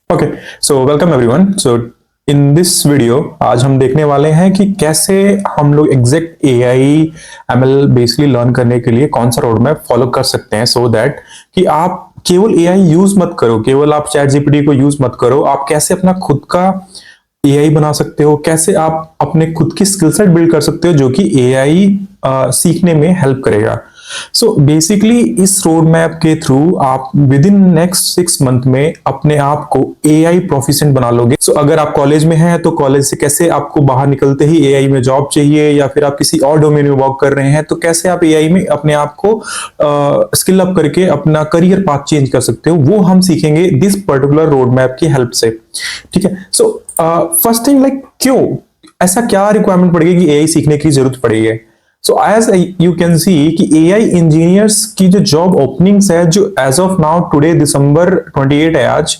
Okay, so welcome everyone. So in this video आज हम देखने वाले हैं कि कैसे हम लोग exact AI ML basically learn करने के लिए कौन सा रोड मैप फॉलो कर सकते हैं, सो दैट कि आप केवल एआई यूज मत करो, केवल आप चैट जीपीटी को यूज मत करो। आप कैसे अपना खुद का एआई बना सकते हो, कैसे आप अपने खुद की स्किल सेट बिल्ड कर सकते हो जो कि एआई सीखने में हेल्प करेगा। सो बेसिकली इस रोड मैप के थ्रू आप विद इन नेक्स्ट 6 मंथ में अपने आप को एआई प्रोफिशिएंट बना लोगे। सो अगर आप कॉलेज में हैं तो कॉलेज से कैसे आपको बाहर निकलते ही एआई में जॉब चाहिए, या फिर आप किसी और डोमेन में वर्क कर रहे हैं तो कैसे आप एआई में अपने आप को स्किल अप करके अपना करियर पाथ चेंज कर सकते हो, वो हम सीखेंगे दिस पर्टिकुलर रोड मैप की हेल्प से। ठीक है। सो फर्स्ट थिंग, लाइक क्यों ऐसा क्या रिक्वायरमेंट पड़ेगी कि एआई सीखने की जरूरत पड़ेगी। So as you can see कि एआई इंजीनियर्स की जो जॉब ओपनिंग्स है, जो as of now today December 28 है आज,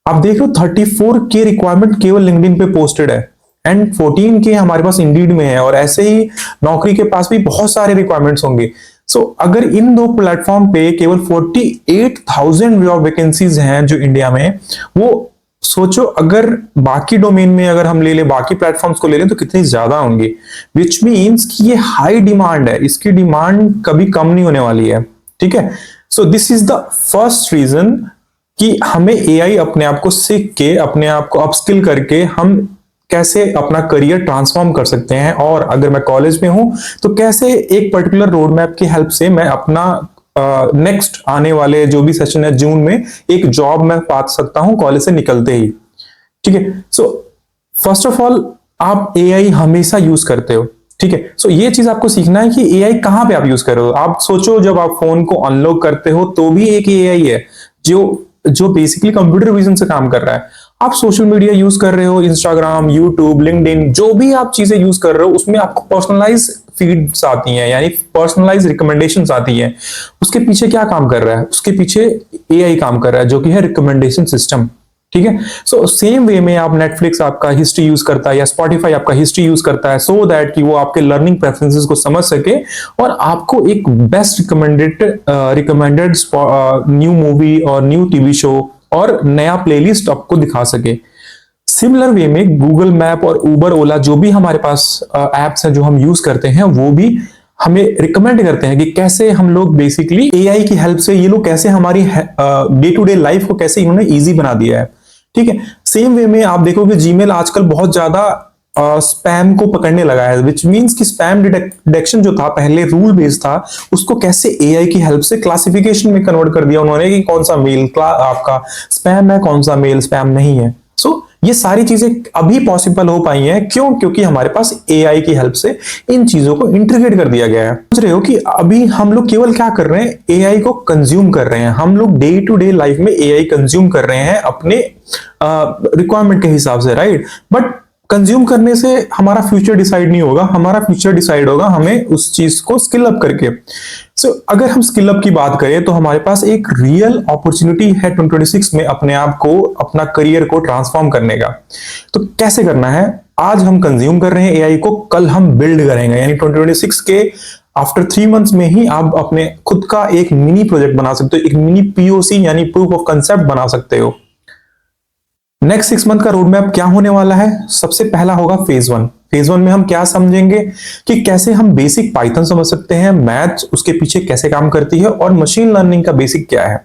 आप देख रहे हो 34 के रिक्वायरमेंट केवल लिंक्डइन पे पोस्टेड है एंड 14 के हमारे पास इंडीड में है, और ऐसे ही नौकरी के पास भी बहुत सारे रिक्वायरमेंट्स होंगे। सो अगर इन दो प्लेटफॉर्म पे केवल 48,000 जॉब वैकेंसीज हैं जो इंडिया में, वो सोचो अगर बाकी डोमेन में अगर हम ले लें, बाकी प्लेटफॉर्म्स को ले लें तो कितनी ज्यादा होंगी, विच मीन्स कि ये हाई डिमांड है, इसकी डिमांड कभी कम नहीं होने वाली है। ठीक है। So this is the first reason कि हमें एआई अपने आप को सीख के, अपने आप को अपस्किल करके हम कैसे अपना करियर ट्रांसफॉर्म कर सकते हैं, और अगर मैं कॉलेज में हूं तो कैसे एक पर्टिकुलर रोड मैप की हेल्प से मैं अपना नेक्स्ट आने वाले जो भी सेशन है जून में एक जॉब मैं पा सकता हूं कॉलेज से निकलते ही। ठीक है। सो फर्स्ट ऑफ ऑल आप एआई हमेशा यूज करते हो। ठीक है। सो ये चीज आपको सीखना है कि एआई कहां पे आप यूज कर रहे हो। आप सोचो जब आप फोन को अनलॉक करते हो तो भी एक एआई है जो जो बेसिकली कंप्यूटर विजन से काम कर रहा है। आप सोशल मीडिया यूज कर रहे हो, इंस्टाग्राम, यूट्यूब, लिंक्डइन, जो भी आप चीजें यूज कर रहे हो उसमें आपको पर्सनलाइज फीड्स आती हैं, यानी पर्सनलाइज रिकमेंडेशंस आती हैं। उसके पीछे क्या काम कर रहा है? उसके पीछे एआई काम कर रहा है जो कि है रिकमेंडेशन सिस्टम। ठीक है। सो सेम वे में आप नेटफ्लिक्स आपका हिस्ट्री यूज करता है या स्पॉटिफाई आपका हिस्ट्री यूज करता है, सो दैट कि वो आपके लर्निंग प्रेफरेंसेस को समझ सके और आपको एक बेस्ट रिकमेंडेड न्यू मूवी और न्यू टीवी शो और नया प्लेलिस्ट आपको दिखा सके। सिमिलर वे में गूगल मैप और उबर, ओला, जो भी हमारे पास एप्स हैं जो हम यूज करते हैं, वो भी हमें रिकमेंड करते हैं कि कैसे हम लोग बेसिकली एआई की हेल्प से ये लोग कैसे हमारी डे टू डे लाइफ को कैसे इन्होंने इजी बना दिया है। ठीक है। सेम वे में आप देखोगे जीमेल आजकल बहुत ज्यादा स्पैम को पकड़ने लगा है, विच मीन्स कि स्पैम डिटेक्शन जो था पहले रूल बेस्ड था, उसको कैसे एआई की हेल्प से क्लासिफिकेशन में कन्वर्ट कर दिया उन्होंने कि कौन सा मेल आपका स्पैम है, कौन सा मेल स्पैम नहीं है। सो ये सारी चीजें अभी पॉसिबल हो पाई हैं, क्यों? क्योंकि हमारे पास एआई की हेल्प से इन चीजों को इंटीग्रेट कर दिया गया है। समझ रहे हो कि अभी हम लोग केवल क्या कर रहे हैं, एआई को कंज्यूम कर रहे हैं। हम लोग डे टू डे लाइफ में एआई कंज्यूम कर रहे हैं अपने रिक्वायरमेंट के हिसाब से, राइट? बट कंज्यूम करने से हमारा फ्यूचर डिसाइड नहीं होगा, हमारा फ्यूचर डिसाइड होगा हमें उस चीज को स्किल अप करके। सो अगर हम स्किल अप की बात करें तो हमारे पास एक रियल अपॉर्चुनिटी है 2026 में अपने आप को, अपना करियर को ट्रांसफॉर्म करने का। तो कैसे करना है? आज हम कंज्यूम कर रहे हैं एआई को, कल हम बिल्ड करेंगे, यानी 2026 के आफ्टर 3 मंथ्स में ही आप अपने खुद का एक मिनी प्रोजेक्ट बना सकते हो, एक मिनी पीओसी यानी प्रूफ ऑफ कंसेप्ट बना सकते हो। नेक्स्ट 6 मंथ का रोड मैप क्या होने वाला है? सबसे पहला होगा फेज 1। फेज 1 में हम क्या समझेंगे कि कैसे हम बेसिक पाइथन समझ सकते हैं, मैथ्स उसके पीछे कैसे काम करती है, और मशीन लर्निंग का बेसिक क्या है।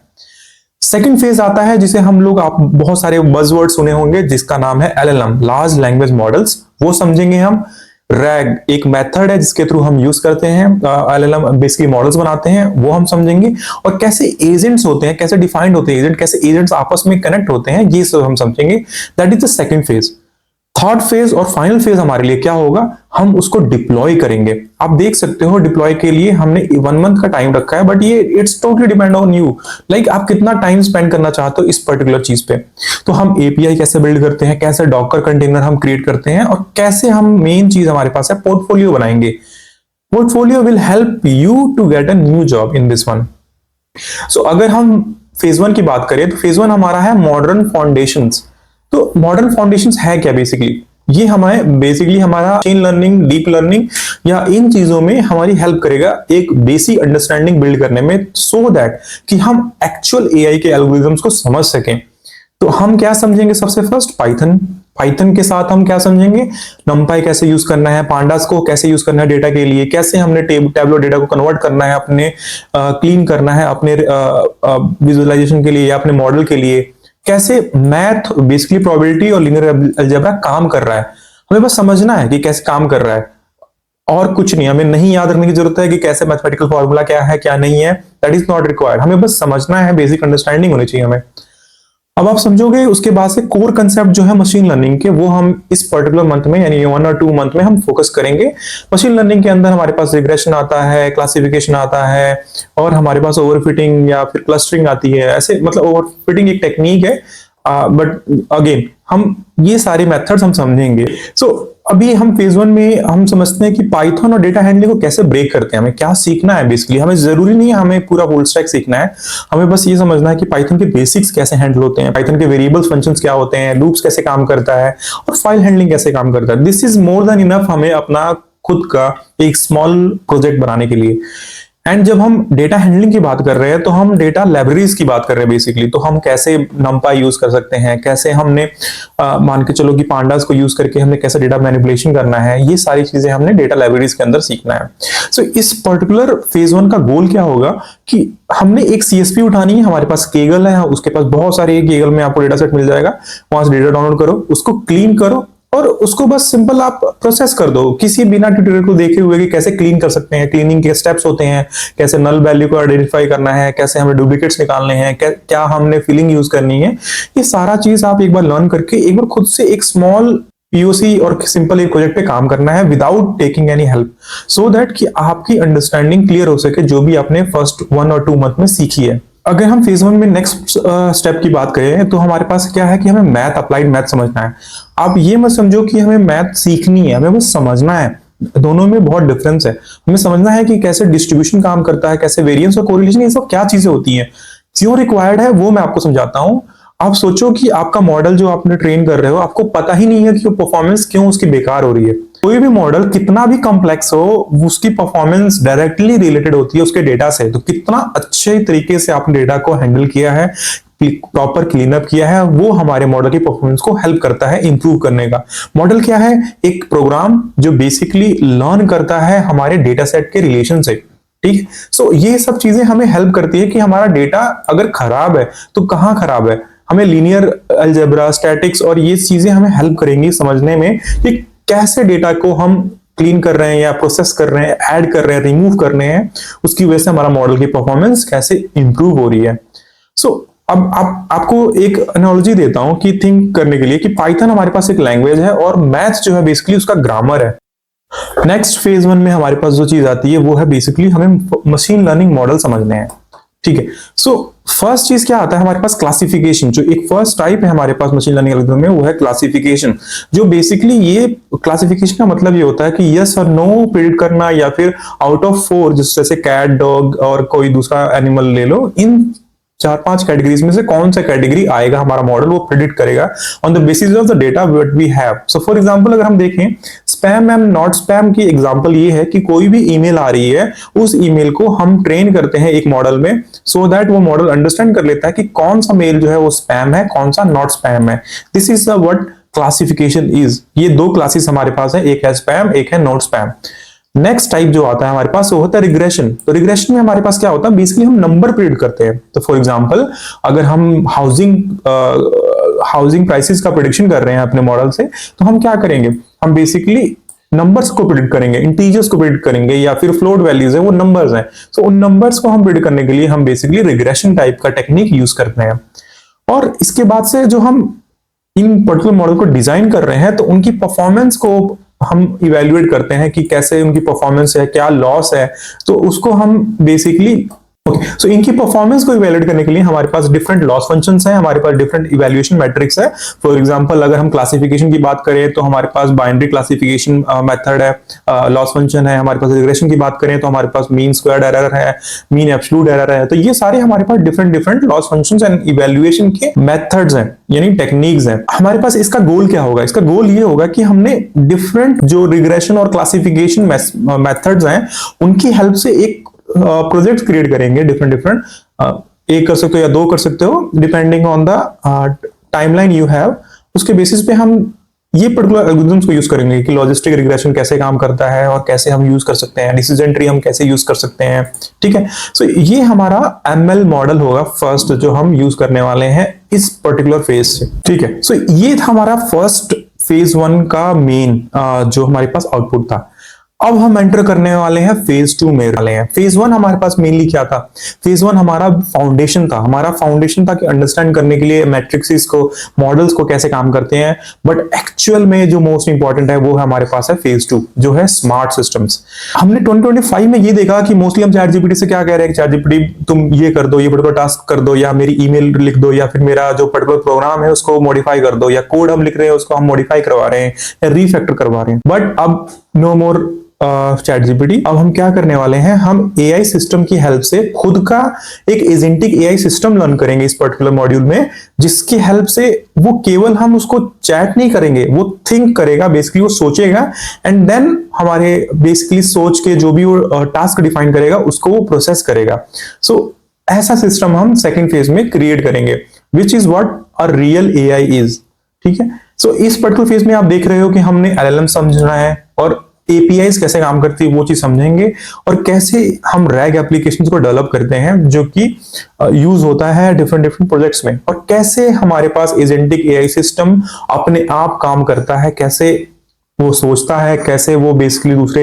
सेकंड फेज आता है जिसे हम लोग, आप बहुत सारे बज़वर्ड सुने होंगे, जिसका नाम है एलएलएम, लार्ज लैंग्वेज मॉडल्स, वो समझेंगे हम। रैग एक मेथड है जिसके थ्रू हम यूज करते हैं एलएलएम, बेसिकली मॉडल्स बनाते हैं, वो हम समझेंगे। और कैसे एजेंट्स होते हैं, कैसे डिफाइंड होते हैं एजेंट, कैसे एजेंट्स आपस में कनेक्ट होते हैं, ये सब हम समझेंगे। That is the second phase. Third phase और फाइनल फेज हमारे लिए क्या होगा? हम उसको डिप्लॉय करेंगे। आप देख सकते हो डिप्लॉय के लिए हमने 1 मंथ का टाइम रखा है, बट ये it's totally depend on you, like आप कितना टाइम स्पेंड करना चाहते हो इस पर्टिकुलर चीज पे। तो हम एपीआई कैसे बिल्ड करते हैं, कैसे डॉकर कंटेनर हम क्रिएट करते हैं, और कैसे हम, मेन चीज हमारे पास है, पोर्टफोलियो बनाएंगे। Portfolio will help you to get a new job in this one. So अगर हम फेज 1 की बात करें तो फेज 1 हमारा है मॉडर्न फाउंडेशंस। तो मॉडर्न फाउंडेशंस है क्या? बेसिकली ये हमारा मशीन लर्निंग, डीप लर्निंग या इन चीजों में हमारी हेल्प करेगा एक बेसिक अंडरस्टैंडिंग बिल्ड करने में, सो दैट कि हम एक्चुअल एआई के एल्गोरिथम्स को समझ सकें। तो हम क्या समझेंगे सबसे फर्स्ट? पाइथन। पाइथन के साथ हम क्या समझेंगे? numpy कैसे यूज करना है, pandas को कैसे यूज करना है डेटा के लिए, कैसे हमने टैबलो डेटा को कन्वर्ट करना है, अपने क्लीन करना है अपने विजुअलाइजेशन के लिए या अपने मॉडल के लिए, कैसे मैथ बेसिकली प्रोबेबिलिटी और लीनियर अलजेब्रा काम कर रहा है। हमें बस समझना है कि कैसे काम कर रहा है और कुछ नहीं। हमें नहीं याद रखने की जरूरत है कि कैसे मैथमेटिकल फॉर्मूला क्या है क्या नहीं है, दैट इज नॉट रिक्वायर्ड। हमें बस समझना है, बेसिक अंडरस्टैंडिंग होनी चाहिए हमें। अब आप समझोगे उसके बाद से कोर कंसेप्ट जो है मशीन लर्निंग के, वो हम इस पर्टिकुलर मंथ में यानी 1 और 2 मंथ में हम फोकस करेंगे। मशीन लर्निंग के अंदर हमारे पास रिग्रेशन आता है, क्लासिफिकेशन आता है और हमारे पास ओवरफिटिंग या फिर क्लस्टरिंग आती है। ऐसे मतलब ओवरफिटिंग एक टेक्निक है, बट अगेन हम ये सारे मेथड्स हम समझेंगे। सो अभी हम फेज 1 में हम समझते हैं कि पाइथन और डेटा हैंडलिंग को कैसे ब्रेक करते हैं, हमें क्या सीखना है। बेसिकली हमें जरूरी नहीं है हमें पूरा फुल स्टैक सीखना है, हमें बस ये समझना है कि पाइथन के बेसिक्स कैसे हैंडल होते हैं, पाइथन के वेरिएबल्स फंक्शंस क्या होते हैं, लूप्स कैसे काम करता है और फाइल हैंडलिंग कैसे काम करता है। This is more than enough हमें अपना खुद का एक स्मॉल प्रोजेक्ट बनाने के लिए। एंड जब हम डेटा हैंडलिंग की बात कर रहे हैं तो हम डेटा लाइब्रेरीज की बात कर रहे हैं बेसिकली। तो हम कैसे numpy यूज कर सकते हैं, कैसे हमने मान के चलो कि पांडास को यूज करके हमने कैसे डेटा मैनिपुलेशन करना है, ये सारी चीजें हमने डेटा लाइब्रेरीज के अंदर सीखना है। सो इस पर्टिकुलर फेज 1 का गोल क्या होगा कि हमने एक सीएसपी उठानी है। हमारे पास केगल है, उसके पास बहुत सारे केगल में आपको डेटा सेट मिल जाएगा, वहां से डेटा डाउनलोड करो, उसको क्लीन करो और उसको बस सिंपल आप प्रोसेस कर दो किसी बिना ट्यूटोरियल को देखे हुए कि कैसे क्लीन कर सकते हैं, क्लीनिंग के स्टेप्स होते हैं, कैसे नल वैल्यू को आइडेंटिफाई करना है, कैसे हमें डुप्लीकेट्स निकालने हैं, क्या हमने फिलिंग यूज करनी है। ये सारा चीज आप एक बार लर्न करके एक बार खुद से एक स्मॉल पीओसी और सिंपल एक प्रोजेक्ट पे काम करना है without taking any help, so that कि आपकी अंडरस्टैंडिंग क्लियर हो सके जो भी आपने फर्स्ट 1 और 2 मंथ में सीखी है। अगर हम फेज 1 में नेक्स्ट स्टेप की बात करें तो हमारे पास क्या है कि हमें मैथ, अप्लाइड मैथ समझना है। आप ये मत समझो कि हमें मैथ सीखनी है, हमें बस समझना है। दोनों में बहुत डिफरेंस है। हमें समझना है कि कैसे डिस्ट्रीब्यूशन काम करता है, कैसे वेरिएंस और कोरिलेशन, ये सब क्या चीजें होती हैं, क्यों रिक्वायर्ड है, वो मैं आपको समझाता हूं। आप सोचो कि आपका मॉडल जो आपने ट्रेन कर रहे हो, आपको पता ही नहीं है कि परफॉर्मेंस क्यों उसकी बेकार हो रही है। कोई भी मॉडल कितना भी कॉम्प्लेक्स हो, उसकी परफॉर्मेंस डायरेक्टली रिलेटेड होती है उसके डेटा से। तो कितना अच्छे तरीके से आपने डेटा को हैंडल किया है, प्रॉपर क्लीन अप किया है, वो हमारे मॉडल की परफॉर्मेंस को हेल्प करता है इंप्रूव करने का। मॉडल क्या है? एक प्रोग्राम जो बेसिकली लर्न करता है हमारे डेटा सेट के रिलेशन से। ठीक, सो ये सब चीजें हमें हेल्प करती है कि हमारा डेटा अगर खराब है तो कहां खराब है। हमें लीनियर अलजेब्रा, स्टैटिक्स और ये चीजें हमें हेल्प करेंगी समझने में कि कैसे डेटा को हम क्लीन कर रहे हैं या प्रोसेस कर रहे हैं, ऐड कर रहे हैं, रिमूव कर रहे हैं, उसकी वजह से हमारा मॉडल की परफॉर्मेंस कैसे इंप्रूव हो रही है। सो अब आपको एक एनालॉजी देता हूं कि थिंक करने के लिए कि पाइथन हमारे पास एक लैंग्वेज है और मैथ्स जो है बेसिकली उसका ग्रामर है। नेक्स्ट फेज 1 में हमारे पास जो चीज आती है वो है बेसिकली हमें मशीन लर्निंग मॉडल समझने हैं। ठीक है, सो फर्स्ट चीज क्या आता है हमारे पास? क्लासिफिकेशन। जो एक फर्स्ट टाइप है हमारे पास मशीन लर्निंग एल्गोरिथम में, वो है क्लासिफिकेशन। जो बेसिकली ये क्लासिफिकेशन का मतलब ये होता है कि यस और नो प्रेडिक्ट करना, या फिर आउट ऑफ 4 जैसे कैट, डॉग और कोई दूसरा एनिमल ले लो, इन 4-5 कैटेगरीज में से कौन सा कैटेगरी आएगा हमारा मॉडल वो प्रेडिक्ट करेगा on the basis of the data what we have. So for example अगर हम देखें स्पैम एंड नॉट स्पैम की एग्जांपल ये है कि कोई भी ईमेल आ रही है, उस ईमेल को हम ट्रेन करते हैं एक मॉडल में, सो दैट वो मॉडल अंडरस्टैंड कर लेता है कि कौन सा मेल जो है वो स्पैम है, कौन सा नॉट स्पैम है। This is what classification is. ये 2 क्लासेस हमारे पास है, एक है स्पैम, एक है नॉट स्पैम। नेक्स्ट टाइप जो आता है हमारे पास वो होता है रिग्रेशन। तो रिग्रेशन में हमारे पास क्या होता है? बेसिकली हम नंबर प्रेडिक्ट करते हैं। तो फॉर एग्जांपल अगर हम हाउसिंग प्राइसेस का प्रेडिक्शन कर रहे हैं अपने मॉडल से, तो हम क्या करेंगे? हम बेसिकली नंबर्स को प्रेडिक्ट करेंगे, इंटीजर्स को प्रेडिक्ट करेंगे, या फिर फ्लोट वैल्यूज है वो नंबर्स हैं। सो उन नंबर्स को हम प्रेडिक्ट करने के लिए हम बेसिकली रिग्रेशन टाइप का टेक्निक यूज करते हैं। और इसके बाद से जो हम इन पर्टिकुलर मॉडल को डिजाइन कर रहे हैं तो उनकी परफॉर्मेंस को हम इवेल्युएट करते हैं कि कैसे उनकी परफॉर्मेंस है, क्या लॉस है, तो उसको हम बेसिकली सो इनकी परफॉर्मेंस को इवेल्युएट करने के लिए हमारे पास डिफरेंट लॉस फंक्शंस हैं, हमारे पास डिफरेंट इवैल्यूएशन मैट्रिक्स है। फॉर एग्जांपल अगर हम क्लासिफिकेशन की बात करें तो हमारे पास बाइनरी क्लासिफिकेशन मेथड है, लॉस फंक्शन है। हमारे पास रिग्रेशन की बात करें तो हमारे पास मीन स्क्वायर्ड एरर है, मीन एब्सोल्यूट एरर है। तो ये सारे हमारे पास different loss functions and evaluation के मेथड्स हैं, यानी टेक्निक्स हैं। हमारे पास इसका गोल क्या होगा? इसका गोल ये होगा कि हमने डिफरेंट जो रिग्रेशन और क्लासिफिकेशन मेथड्स हैं उनकी हेल्प से एक प्रोजेक्ट क्रिएट करेंगे। डिफरेंट एक कर सकते हो या 2 कर सकते हो depending on the timeline you have, उसके बेसिस पे हम ये पर्टिकुलर एल्गोरिथम्स को यूज करेंगे कि लॉजिस्टिक रिग्रेशन कैसे काम करता है और कैसे हम यूज कर सकते हैं, डिसीजन ट्री हम कैसे यूज कर सकते हैं। ठीक है, सो ये हमारा एमएल मॉडल होगा फर्स्ट जो हम यूज करने वाले हैं इस पर्टिकुलर फेज से। ठीक है, सो ये था हमारा फर्स्ट फेज 1 का मेन जो हमारे पास आउटपुट था। अब हम एंटर करने वाले हैं फेज 2 में वाले हैं। फेज 1 हमारे पास मेनली क्या था? फेज 1 हमारा फाउंडेशन था, कि अंडरस्टैंड करने के लिए मैट्रिक्स को, मॉडल्स को कैसे काम करते हैं। बट एक्चुअल में जो मोस्ट इंपॉर्टेंट है वो हमारे पास है फेज 2 जो है स्मार्ट सिस्टम्स। हमने 2025 में ये देखा कि मोस्टली हम चैट जीपीटी से क्या कह रहे हैं, चैट जीपीटी तुम ये कर दो, ये पर्टिकुलर टास्क कर दो, या मेरी ईमेल लिख दो, या फिर मेरा जो पर्टिकुलर प्रोग्राम है उसको मॉडिफाई कर दो, या कोड हम लिख रहे हैं उसको हम मॉडिफाई करवा रहे हैं या रीफैक्टर करवा रहे हैं। बट अब नो मोर चैट जीपीटी। अब हम क्या करने वाले हैं, हम एआई सिस्टम की हेल्प से खुद का एक एजेंटिक एआई सिस्टम लर्न करेंगे इस पर्टिकुलर मॉड्यूल में, जिसकी हेल्प से वो केवल हम उसको चैट नहीं करेंगे, वो थिंक करेगा, बेसिकली वो सोचेगा एंड देन हमारे बेसिकली सोच के जो भी वो टास्क डिफाइन करेगा उसको वो प्रोसेस करेगा। सो ऐसा सिस्टम हम सेकेंड फेज में क्रिएट करेंगे, which is what a real AI is. ठीक है, सो इस पर्टिकुलर फेज में आप देख रहे हो कि हमने एलएलएम समझना है और एपीआईज कैसे काम करती है वो चीज समझेंगे, और कैसे हम रैग एप्लीकेशंस को डेवलप करते हैं जो कि यूज होता है डिफरेंट प्रोजेक्ट्स में, और कैसे हमारे पास एजेंटिक एआई सिस्टम अपने आप काम करता है, कैसे वो सोचता है, कैसे वो बेसिकली दूसरे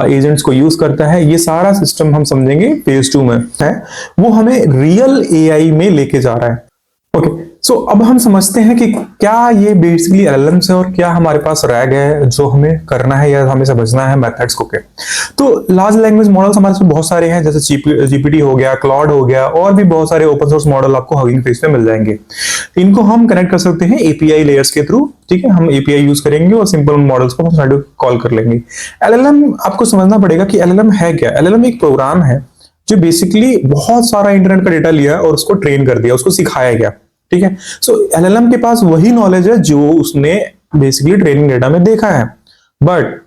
एजेंट्स को यूज करता है। ये सारा सिस्टम हम समझेंगे फेज 2 में है, वो हमें रियल एआई में लेके जा रहा है। ओके, सो अब हम समझते हैं कि क्या ये बेसिकली एलएलएम्स है और क्या हमारे पास रैग है जो हमें करना है या हमें समझना है मेथड्स को के। तो लार्ज लैंग्वेज मॉडल्स हमारे पास बहुत सारे हैं, जैसे जीपीटी हो गया, क्लॉड हो गया, और भी बहुत सारे ओपन सोर्स मॉडल आपको हगिंग फेस पे मिल जाएंगे। इनको हम कनेक्ट कर सकते हैं एपीआई लेयर्स के थ्रू। ठीक है, हम एपीआई यूज करेंगे और सिंपल मॉडल्स को हम कॉल कर लेंगे। एलएलएम आपको समझना पड़ेगा कि एलएलएम है क्या। एलएलएम एक प्रोग्राम है जो बेसिकली बहुत सारा इंटरनेट का डेटा लिया और उसको ट्रेन कर दिया, उसको सिखाया गया। ठीक है, सो एलएलएम के पास वही नॉलेज है जो उसने बेसिकली ट्रेनिंग डेटा में देखा है। बट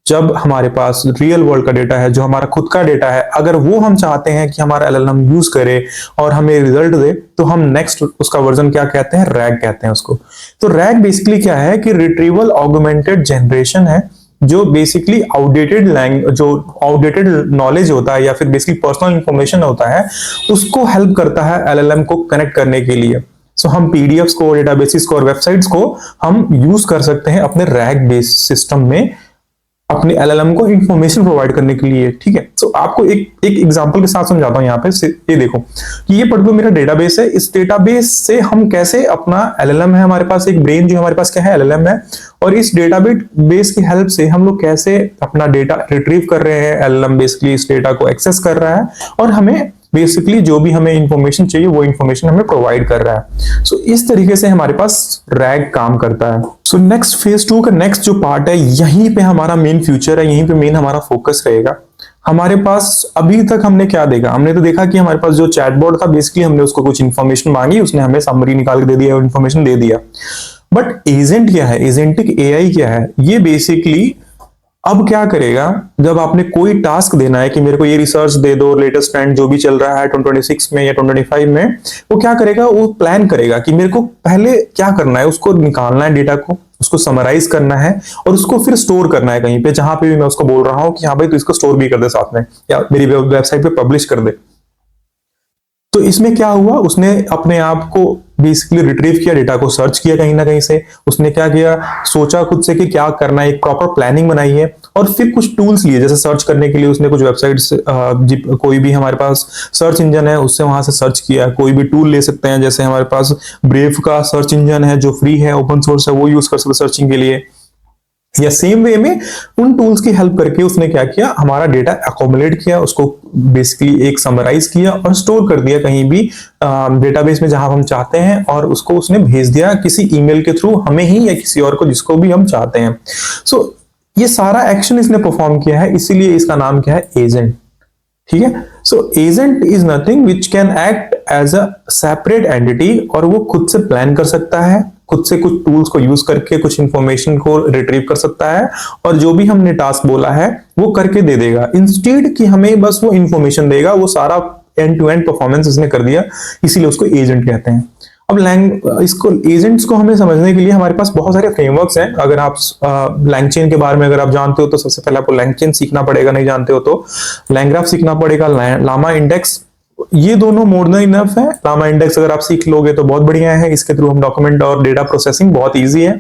जब हमारे पास रियल वर्ल्ड का डेटा है, जो हमारा खुद का डेटा है, अगर वो हम चाहते हैं कि हमारा एलएलएम यूज करे और हमें रिजल्ट दे, तो हम नेक्स्ट उसका वर्जन क्या कहते हैं, रैग कहते हैं उसको। तो रैग बेसिकली क्या है कि रिट्रीवल ऑगमेंटेड जनरेशन है, जो बेसिकली आउटडेटेड नॉलेज होता है या फिर बेसिकली पर्सनल इंफॉर्मेशन होता है, उसको हेल्प करता है एलएलएम को कनेक्ट करने के लिए। सो हम पीडीएफ्स को, डेटाबेसेस को और वेबसाइट्स को हम यूज कर सकते हैं अपने रैग बेस्ड सिस्टम में, अपने एलएलएम को इंफॉर्मेशन प्रोवाइड करने के लिए। ठीक है, सो आपको एक एग्जांपल के साथ समझाता हूं यहाँ पे। ये देखो कि ये पर्टिकुलर मेरा डेटाबेस है, इस डेटाबेस से हम कैसे अपना एलएलएम है, हमारे पास एक ब्रेन जो हमारे पास क्या है, एलएलएम है, और इस डेटाबेस की हेल्प से हम लोग कैसे अपना डेटा रिट्रीव कर रहे हैं। एलएलएम बेसिकली इस डेटा को एक्सेस कर रहा है और हमें बेसिकली जो भी हमें इंफॉर्मेशन चाहिए वो इंफॉर्मेशन हमें प्रोवाइड कर रहा है। सो इस तरीके से हमारे पास रैग काम करता है। सो नेक्स्ट फेज 2 का नेक्स्ट जो पार्ट है, यहीं पे हमारा मेन फ्यूचर है, यहीं पे मेन हमारा फोकस रहेगा। हमारे पास अभी तक हमने क्या देखा, हमने तो देखा कि हमारे पास जो चैटबॉट था, बेसिकली हमने उसको कुछ इंफॉर्मेशन मांगी, उसने हमें समरी निकाल के दे दिया, इंफॉर्मेशन दे दिया। बट एजेंट क्या है, एजेंटिक एआई क्या है, ये बेसिकली अब क्या करेगा, जब आपने कोई टास्क देना है कि मेरे को ये रिसर्च दे दो, लेटेस्ट ट्रेंड जो भी चल रहा है 2026 में या 2025 में, वो क्या करेगा, वो प्लान करेगा कि मेरे को पहले क्या करना है, उसको निकालना है डेटा को, उसको समराइज करना है और उसको फिर स्टोर करना है कहीं पे, जहां पे भी मैं उसको बोल रहा हूं कि हाँ भाई तू इसको स्टोर भी कर दे साथ में, या मेरी वेबसाइट पे पब्लिश कर दे। तो इसमें क्या हुआ, उसने अपने आप को बेसिकली रिट्रीव किया, डेटा को सर्च किया कहीं ना कहीं से, उसने क्या किया, सोचा खुद से कि क्या करना है, एक प्रॉपर प्लानिंग बनाई है, और फिर कुछ टूल्स लिए, जैसे सर्च करने के लिए उसने कुछ वेबसाइट्स, कोई भी हमारे पास सर्च इंजन है उससे वहां से सर्च किया, कोई भी टूल ले सकते हैं, जैसे हमारे पास ब्रेव का सर्च इंजन है जो फ्री है, ओपन सोर्स है, वो यूज कर सकते सर्चिंग के लिए। या सेम वे में उन टूल्स की हेल्प करके उसने क्या किया, हमारा डेटा अकोमुलेट किया, उसको बेसिकली एक समराइज किया और स्टोर कर दिया कहीं भी डेटाबेस में जहां हम चाहते हैं, और उसको उसने भेज दिया किसी ईमेल के थ्रू हमें ही या किसी और को, जिसको भी हम चाहते हैं। सो ये सारा एक्शन इसने परफॉर्म किया है, इसीलिए इसका नाम क्या है, एजेंट। ठीक है, so agent is nothing which can act as a separate entity, और वो खुद से प्लान कर सकता है, खुद से कुछ टूल्स को यूज करके कुछ इंफॉर्मेशन को रिट्रीव कर सकता है, और जो भी हमने टास्क बोला है वो करके दे देगा, इंस्टेड कि हमें बस वो इंफॉर्मेशन देगा। वो सारा एंड टू एंड परफॉर्मेंस इसने कर दिया, इसीलिए उसको एजेंट कहते हैं। अब इसको एजेंट्स को हमें समझने के लिए हमारे पास बहुत सारे फ्रेमवर्क्स हैं। अगर आप लैंगचेन के बारे में अगर आप जानते हो तो सबसे पहले आपको लैंगचेन सीखना पड़ेगा, नहीं जानते हो तो लैंग्राफ सीखना पड़ेगा, लामा इंडेक्स, ये दोनों मोर देन इनफ है। लामा इंडेक्स अगर आप सीख लोगे तो बहुत बढ़िया है, इसके थ्रू हम डॉक्यूमेंट और डेटा प्रोसेसिंग बहुत इजी है।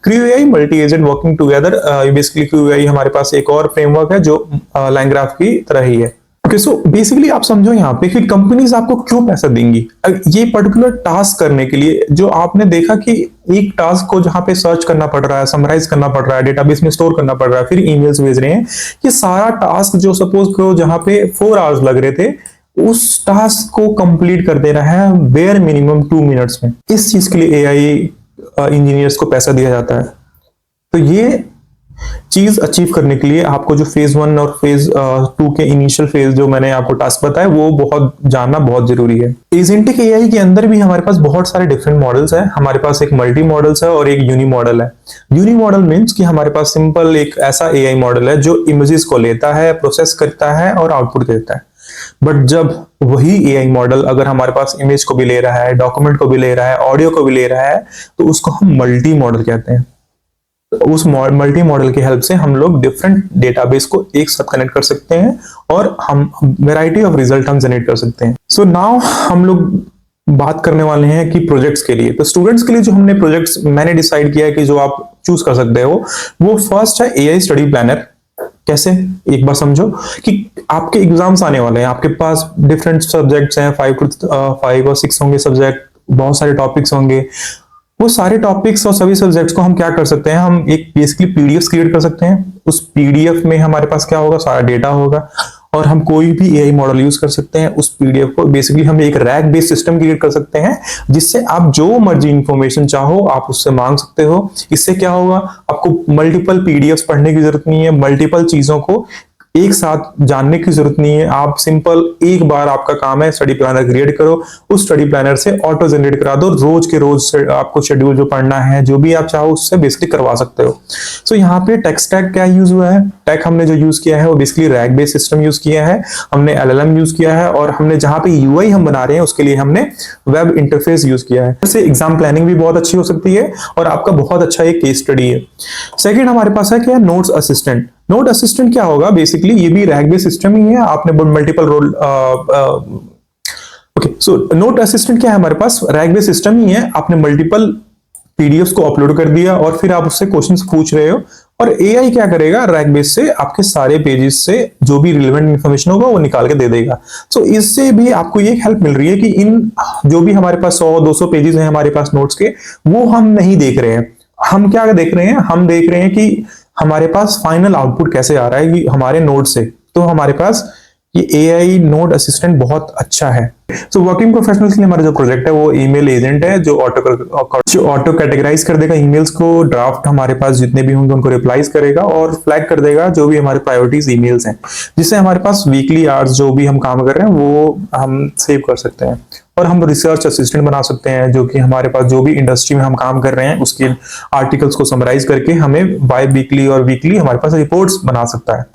QAI multi agent working together, basically QAI हमारे पास एक और फ्रेमवर्क है जो लैंग्राफ की तरह ही है। ओके, सो बेसिकली आप समझो यहाँ पे कि कंपनीज आपको क्यों पैसा देंगी ये पर्टिकुलर टास्क करने के लिए। जो आपने देखा कि एक टास्क को जहां पे सर्च करना पड़ रहा है, समराइज करना पड़ रहा है, डेटाबेस में स्टोर करना पड़ रहा है, फिर ईमेल्स भेज रहे हैं, ये सारा टास्क जो सपोज करो जहां पे 4 आवर्स लग रहे थे, उस टास्क को कंप्लीट कर देना है बेयर मिनिमम 2 मिनट्स में। इस चीज के लिए एआई इंजीनियर्स को पैसा दिया जाता है। तो ये चीज अचीव करने के लिए आपको जो फेज 1 और फेज 2 के इनिशियल फेज जो मैंने आपको टास्क बताया वो बहुत जानना बहुत जरूरी है। एजेंटिक एआई के अंदर भी हमारे पास बहुत सारे डिफरेंट मॉडल्स हैं। हमारे पास एक मल्टी मॉडल्स है और एक यूनी मॉडल है। यूनी मॉडल मीन्स कि हमारे पास सिंपल एक ऐसा एआई मॉडल है जो इमेजेस को लेता है, प्रोसेस करता है और आउटपुट देता है। बट जब वही एआई मॉडल अगर हमारे पास इमेज को भी ले रहा है, डॉक्यूमेंट को भी ले रहा है, ऑडियो को भी ले रहा है, तो उसको हम मल्टी मॉडल कहते हैं। उस मल्टी मॉडल की हेल्प से हम लोग डिफरेंट डेटाबेस को एक साथ कनेक्ट कर सकते हैं और हम वैरायटी ऑफ रिजल्ट हम जनरेट कर सकते हैं। सो नाउ हम लोग बात करने वाले हैं कि प्रोजेक्ट्स के लिए। तो स्टूडेंट्स के लिए जो हमने प्रोजेक्ट्स मैंने डिसाइड किया है कि जो आप चूज कर सकते हो, वो फर्स्ट है एआई स्टडी प्लानर। कैसे, एक बार समझो कि आपके एग्जाम्स आने वाले हैं, आपके पास डिफरेंट सब्जेक्ट्स हैं, 5 और 6 होंगे सब्जेक्ट, बहुत सारे टॉपिक्स होंगे। वो सारे टॉपिक्स और सभी सब्जेक्ट्स को हम क्या कर सकते हैं, हम एक बेसिकली पीडीएफ क्रिएट कर सकते हैं। उस पीडीएफ में हमारे पास क्या होगा, सारा डेटा होगा और हम कोई भी एआई मॉडल यूज कर सकते हैं। उस पीडीएफ को बेसिकली हम एक रैक बेस्ड सिस्टम क्रिएट कर सकते हैं जिससे आप जो मर्जी इंफॉर्मेशन चाहो आप उससे मांग सकते हो। इससे क्या होगा, आपको मल्टीपल पीडीएफ पढ़ने की जरूरत नहीं है, मल्टीपल चीजों को एक साथ जानने की जरूरत नहीं है। आप सिंपल एक बार आपका काम है स्टडी प्लानर क्रिएट करो, उस स्टडी प्लानर से ऑटो जनरेट करा दो, रोज के रोज आपको शेड्यूल जो पढ़ना है, जो भी आप चाहो उससे बेसिकली करवा सकते हो। सो यहाँ पे टेक स्टैक क्या यूज हुआ है, टेक हमने जो यूज किया है वो basically rack based system use किया है, हमने एलएलएम यूज किया है और हमने जहां पे यूआई हम बना रहे हैं उसके लिए हमने वेब इंटरफेस यूज किया है। इससे एग्जाम प्लानिंग भी बहुत अच्छी हो सकती है और आपका बहुत अच्छा एक केस स्टडी है। सेकेंड हमारे पास है क्या, नोट्स असिस्टेंट। नोट असिस्टेंट क्या होगा, बेसिकली ये भी रैक बेस्ड सिस्टम ही है। आपने multiple role okay, so note assistant क्या है, हमारे पास रैक बेस्ड सिस्टम ही है। आपने मल्टीपल पीडीएफ को अपलोड कर दिया और फिर आप उससे क्वेश्चंस पूछ रहे हो और एआई क्या करेगा, रैक बेस से आपके सारे पेजेस से जो भी रिलेवेंट इंफॉर्मेशन होगा वो निकाल के दे देगा। सो इससे भी आपको ये हेल्प मिल रही है कि इन जो भी हमारे पास 100-200 पेजेस हैं हमारे पास नोट्स के, वो हम नहीं देख रहे हैं। हम क्या देख रहे हैं, हम देख रहे हैं कि हमारे पास फाइनल आउटपुट कैसे आ रहा है कि हमारे नोट से। तो हमारे पास ये एआई नोट असिस्टेंट बहुत अच्छा है। सो वर्किंग प्रोफेशनल्स के लिए हमारा जो प्रोजेक्ट है वो ईमेल एजेंट है जो ऑटो कैटेगराइज कर देगा ईमेल्स को, ड्राफ्ट हमारे पास जितने भी होंगे उनको रिप्लाईज करेगा और फ्लैग कर देगा जो भी हमारे प्रायोरिटीज ईमेल्स हैं, जिससे हमारे पास वीकली आवर्स जो भी हम काम कर रहे हैं वो हम सेव कर सकते हैं। और हम रिसर्च असिस्टेंट बना सकते हैं जो कि हमारे पास जो भी इंडस्ट्री में हम काम कर रहे हैं उसके आर्टिकल्स को समराइज करके हमें बाय वीकली और वीकली हमारे पास रिपोर्ट्स बना सकता है।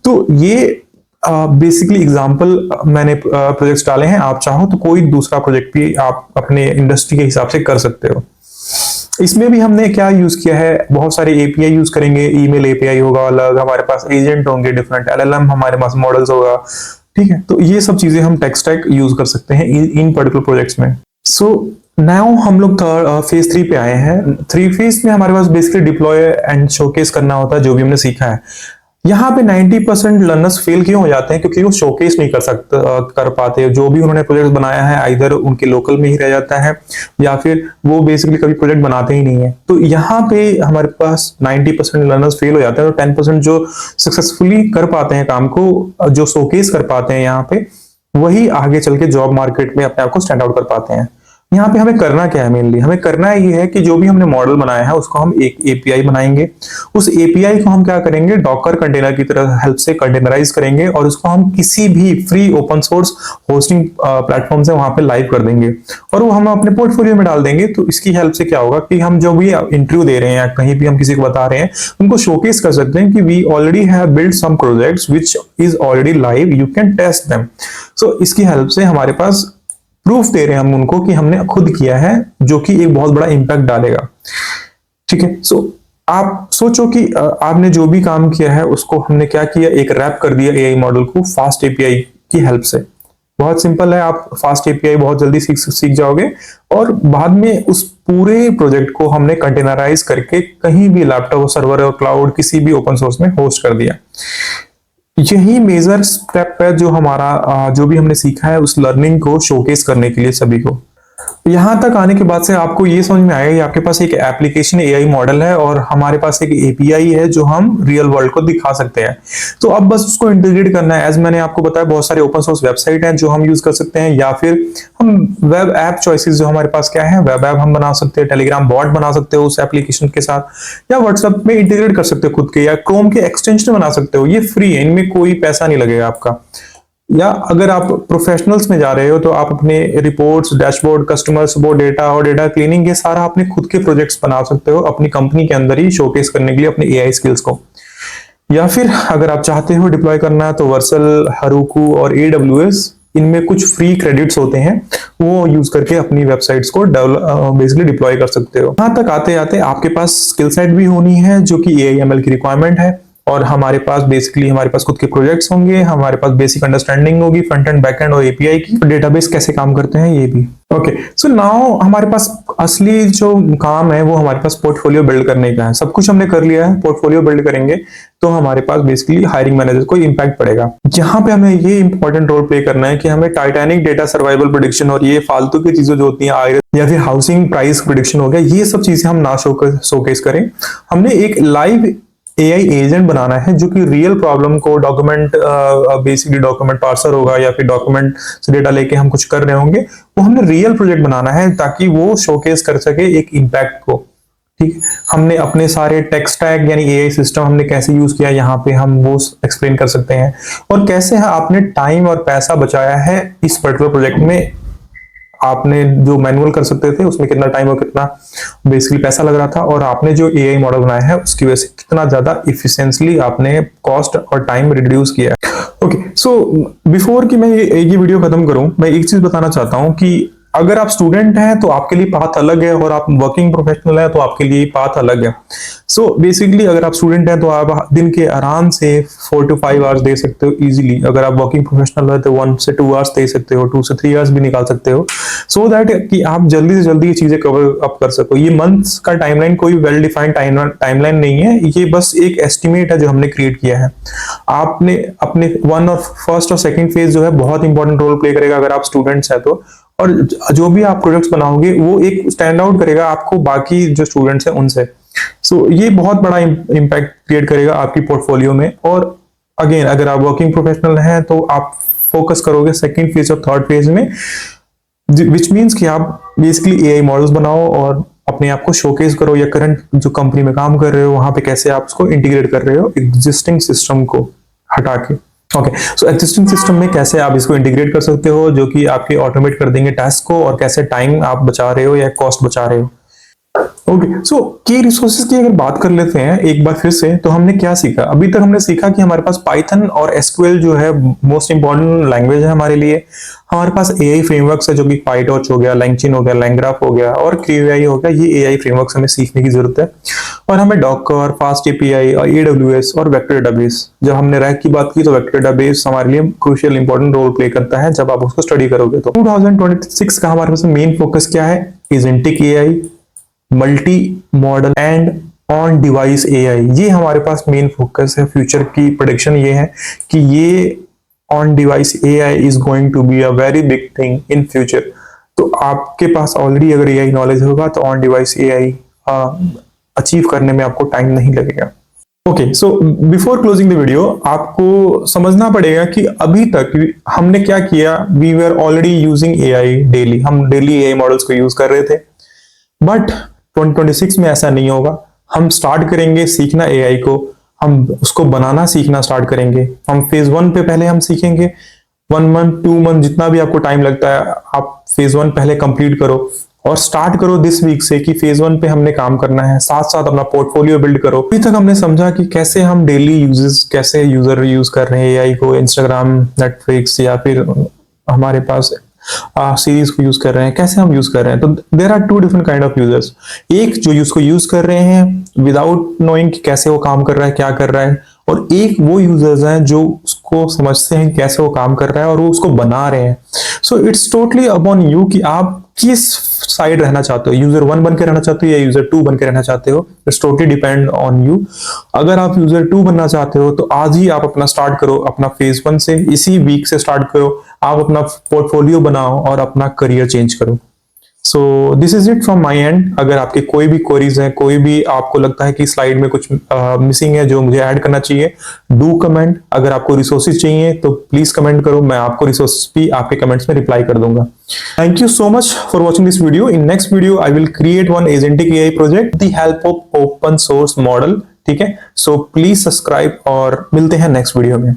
तो ये बेसिकली एग्जांपल मैंने प्रोजेक्ट्स डाले हैं। आप चाहो तो कोई दूसरा प्रोजेक्ट भी आप अपने इंडस्ट्री के हिसाब से कर सकते हो। इसमें भी हमने क्या यूज किया है, बहुत सारे एपीआई यूज करेंगे। ईमेल एपीआई होगा अलग, हमारे पास एजेंट होंगे डिफरेंट, एलएलएम हमारे पास मॉडल्स होगा, ठीक है। तो ये सब चीजें हम टेक स्टैक यूज कर सकते हैं इन पर्टिकुलर प्रोजेक्ट्स में। सो नाउ हम लोग फेज 3 पे आए हैं। 3 फेज में हमारे पास बेसिकली डिप्लॉय एंड शोकेस करना होता है जो भी हमने सीखा है। यहाँ पे 90% लर्नर्स फेल क्यों हो जाते हैं, क्योंकि वो शोकेस नहीं कर पाते। जो भी उन्होंने प्रोजेक्ट बनाया है आइदर उनके लोकल में ही रह जाता है या फिर वो बेसिकली कभी प्रोजेक्ट बनाते ही नहीं है। तो यहाँ पे हमारे पास 90% लर्नर्स फेल हो जाते हैं और 10% जो सक्सेसफुली कर पाते हैं काम को, जो शोकेस कर पाते हैं यहाँ पे, वही आगे चल के जॉब मार्केट में अपने आप को स्टैंड आउट कर पाते हैं। यहाँ पे हमें करना क्या है, मेनली हमें करना ये है कि जो भी हमने मॉडल बनाया है उसको हम एक एपीआई बनाएंगे। उस एपीआई को हम क्या करेंगे, डॉकर कंटेनर की तरह हेल्प से कंटेनराइज करेंगे और उसको हम किसी भी free open source hosting platform से वहां पे लाइव कर देंगे और वो हम अपने पोर्टफोलियो में डाल देंगे। तो इसकी हेल्प से क्या होगा कि हम जो भी इंटरव्यू दे रहे हैं या कहीं भी हम किसी को बता रहे हैं उनको शोकेस कर सकते हैं कि we already have build some projects which is already live, you can test them. So इसकी हेल्प से हमारे पास प्रूफ दे रहे हैं हम उनको कि हमने खुद किया है, जो कि एक बहुत बड़ा इंपैक्ट डालेगा। ठीक है, सो आप सोचो कि आपने जो भी काम किया है उसको हमने क्या किया, एक रैप कर दिया एआई मॉडल को फास्ट एपीआई की हेल्प से। बहुत सिंपल है, आप फास्ट एपीआई बहुत जल्दी सीख जाओगे, और बाद में उस पूरे प्रोजेक्ट को हमने कंटेनराइज करके कहीं भी लैपटॉप, सर्वर और क्लाउड किसी भी ओपन सोर्स में होस्ट कर दिया। यही मेजर स्टेप है जो हमारा जो भी हमने सीखा है उस लर्निंग को शोकेस करने के लिए सभी को। यहां तक आने के बाद से आपको ये समझ में आएगा कि आपके पास एक एप्लीकेशन एआई मॉडल है और हमारे पास एक एपीआई है जो हम रियल वर्ल्ड को दिखा सकते हैं। तो अब बस उसको इंटीग्रेट करना है। एज मैंने आपको बताया, बहुत सारे ओपन सोर्स वेबसाइट हैं जो हम यूज कर सकते हैं, या फिर हम वेब ऐप चॉइसेस जो हमारे पास क्या है, वेब ऐप हम बना सकते हैं, टेलीग्राम बॉट बना सकते हो उस एप्लीकेशन के साथ, या व्हाट्सएप में इंटीग्रेट कर सकते हो खुद के, या क्रोम के एक्सटेंशन बना सकते हो। ये फ्री है, इनमें कोई पैसा नहीं लगेगा आपका। या अगर आप प्रोफेशनल्स में जा रहे हो तो आप अपने reports, dashboard, customer support data और डेटा क्लीनिंग, ये सारा अपने खुद के प्रोजेक्ट्स बना सकते हो अपनी कंपनी के अंदर ही शोकेस करने के लिए अपने एआई स्किल्स को। या फिर अगर आप चाहते हो डिप्लॉय करना है तो वर्सल, हरूकू और AWS, इनमें कुछ फ्री क्रेडिट्स होते हैं, वो यूज करके अपनी वेबसाइट्स को बेसिकली डिप्लॉय कर सकते हो। यहाँ तक आते आते आपके पास स्किल सेट भी होनी है जो कि AIML की रिक्वायरमेंट है, और हमारे पास बेसिकली हमारे पास खुद के प्रोजेक्ट्स होंगे, हमारे पास बेसिक अंडरस्टैंडिंग होगी फ्रंट एंड बैक एंड और एपीआई की, डेटाबेस कैसे काम करते हैं ये भी। ओके, सो नाउ हमारे पास असली जो काम है वो हमारे पास पोर्टफोलियो बिल्ड करने का है। सब कुछ हमने कर लिया है, पोर्टफोलियो बिल्ड करेंगे तो हमारे पास बेसिकली हायरिंग मैनेजर को इंपैक्ट पड़ेगा। यहाँ पे हमें ये इंपॉर्टेंट रोल प्ले करना है कि हमें टाइटैनिक डेटा सर्वाइवल प्रेडिक्शन और ये फालतू की चीजें जो होती हैं, आईरिस या फिर हाउसिंग प्राइस प्रेडिक्शन हो गया, ये सब चीजें हम ना शोकेस करें। हमने एक लाइव एआई एजेंट बनाना है जो कि रियल प्रॉब्लम को डॉक्यूमेंट, बेसिकली डॉक्यूमेंट पार्सर होगा या फिर डॉक्यूमेंट से डेटा लेके हम कुछ कर रहे होंगे, वो हमने रियल प्रोजेक्ट बनाना है ताकि वो शोकेस कर सके एक इम्पैक्ट को। ठीक है, हमने अपने सारे टेक स्टैक यानी एआई सिस्टम हमने कैसे यूज किया, यहाँ पे हम वो एक्सप्लेन कर सकते हैं, और कैसे आपने टाइम और पैसा बचाया है इस पर्टिकुलर प्रोजेक्ट में। आपने जो मैनुअल कर सकते थे उसमें कितना टाइम और कितना बेसिकली पैसा लग रहा था, और आपने जो एआई मॉडल बनाया है उसकी वजह से कितना ज्यादा इफिशिएंटली आपने कॉस्ट और टाइम रिड्यूस किया है। ओके, सो बिफोर कि मैं ये वीडियो खत्म करूं, मैं एक चीज बताना चाहता हूं कि अगर आप स्टूडेंट हैं तो आपके लिए पाथ अलग है, और आप वर्किंग प्रोफेशनल हैं तो आपके लिए पाथ अलग है। सो बेसिकली अगर आप स्टूडेंट हैं तो आप दिन के आराम से 4 to 5 आवर्स दे सकते हो इजीली। अगर आप वर्किंग प्रोफेशनल है तो 1 से 2 आवर्स दे सकते हो, 2 से 3 आवर्स भी निकाल सकते हो, सो दैट कि आप जल्दी से जल्दी ये चीजें कवर अप कर सको। ये मंथ्स का टाइमलाइन कोई वेल डिफाइंड टाइमलाइन नहीं है, ये बस एक एस्टिमेट है जो हमने क्रिएट किया है। आपने अपने फर्स्ट और सेकंड फेज जो है बहुत इंपॉर्टेंट रोल प्ले करेगा अगर आप स्टूडेंट्स हैं तो, और जो भी आप प्रोजेक्ट्स बनाओगे वो एक स्टैंड आउट करेगा आपको बाकी जो स्टूडेंट्स हैं उनसे। सो ये बहुत बड़ा इंपैक्ट क्रिएट करेगा आपकी पोर्टफोलियो में। और अगेन अगर आप वर्किंग प्रोफेशनल हैं तो आप फोकस करोगे सेकंड फेज और थर्ड फेज में, विच मीन्स कि आप बेसिकली एआई मॉडल्स बनाओ और अपने आप को शोकेस करो, या करंट जो कंपनी में काम कर रहे हो वहां पे कैसे आप उसको इंटीग्रेट कर रहे हो एग्जिस्टिंग सिस्टम को हटा के। ओके, सो एग्जिस्टिंग सिस्टम में कैसे आप इसको इंटीग्रेट कर सकते हो जो कि आपके ऑटोमेट कर देंगे टास्क को, और कैसे टाइम आप बचा रहे हो या कॉस्ट बचा रहे हो। ओके, सो की रिसोर्सेज की अगर बात कर लेते हैं एक बार फिर से, तो हमने क्या सीखा? अभी तक हमने सीखा कि हमारे पास पाइथन और एसक्यूएल जो है मोस्ट इंपॉर्टेंट लैंग्वेज है हमारे लिए। हमारे पास एआई फ्रेमवर्क्स है जो कि पाइटॉर्च हो गया, लैंगचिन हो गया, लैंग्राफ हो गया और क्यूएआई हो गया। ये एआई फ्रेमवर्क्स हमें सीखने की जरूरत है। और हमें डॉकर, फास्ट एपीआई और AWS और वेक्टर डेटाबेस, जब हमने रैक की बात की तो वेक्टर डेटाबेस हमारे लिए क्रूशियल इंपॉर्टेंट रोल प्ले करता है जब आप उसको स्टडी करोगे। तो 2026 का हमारे पास मेन फोकस क्या है? Agentic AI, multi model and on device AI. ये हमारे पास मेन फोकस है। फ्यूचर की प्रेडिक्शन ये है कि ये on device AI is going to be a very big thing in future. तो आपके पास ऑलरेडी अगर एआई नॉलेज होगा तो ऑन डिवाइस एआई अचीव करने में आपको टाइम नहीं लगेगा। Okay, so before closing the video आपको समझना पड़ेगा कि अभी तक हमने क्या किया। We were already using AI daily, हम डेली एआई मॉडल्स को यूज कर रहे थे। बट 2026 में ऐसा नहीं होगा। हम स्टार्ट करेंगे सीखना एआई को, हम उसको बनाना सीखना स्टार्ट करेंगे। हम फेज 1 पे पहले हम सीखेंगे। 1 मंथ 2 मंथ जितना भी आपको टाइम लगता है, आप फेज 1 पहले कंप्लीट करो और स्टार्ट करो दिस वीक से कि फेज 1 पे हमने काम करना है। साथ साथ अपना पोर्टफोलियो बिल्ड करो। अभी तक हमने समझा कि कैसे हम डेली यूजेस, कैसे यूजर यूज कर रहे हैं एआई को, इंस्टाग्राम, नेटफ्लिक्स या फिर हमारे पास सीरीज को यूज कर रहे हैं, कैसे हम यूज कर रहे हैं। तो there are two different kind of users. एक जो उसको यूज कर रहे हैं विदाउट नोइंग कि कैसे वो काम कर रहा है, क्या कर रहा है, और एक वो यूजर्स हैं जो उसको समझते हैं कैसे वो काम कर रहा है और वो उसको बना रहे हैं। So it's totally upon you कि आप किस साइड रहना चाहते हो, यूजर 1 बन के रहना चाहते हो या यूजर 2 बन के रहना चाहते हो। It's totally depend on you. अगर आप यूजर 2 बनना चाहते हो तो आज ही आप अपना स्टार्ट करो, अपना फेज 1 से इसी वीक से स्टार्ट करो। आप अपना पोर्टफोलियो बनाओ और अपना करियर चेंज करो। सो this is it from my and. अगर आपके कोई भी क्वेरीज हैं, कोई भी आपको लगता है कि स्लाइड में कुछ मिसिंग है जो मुझे ऐड करना चाहिए, डू कमेंट। अगर आपको रिसोर्सेज चाहिए तो प्लीज कमेंट करो, मैं आपको रिसोर्सेज भी आपके कमेंट्स में रिप्लाई कर दूंगा। Thank you so much for watching this video. In next video I will create one agentic AI project the help of open source model. ठीक है, सो प्लीज सब्सक्राइब और मिलते हैं नेक्स्ट वीडियो में।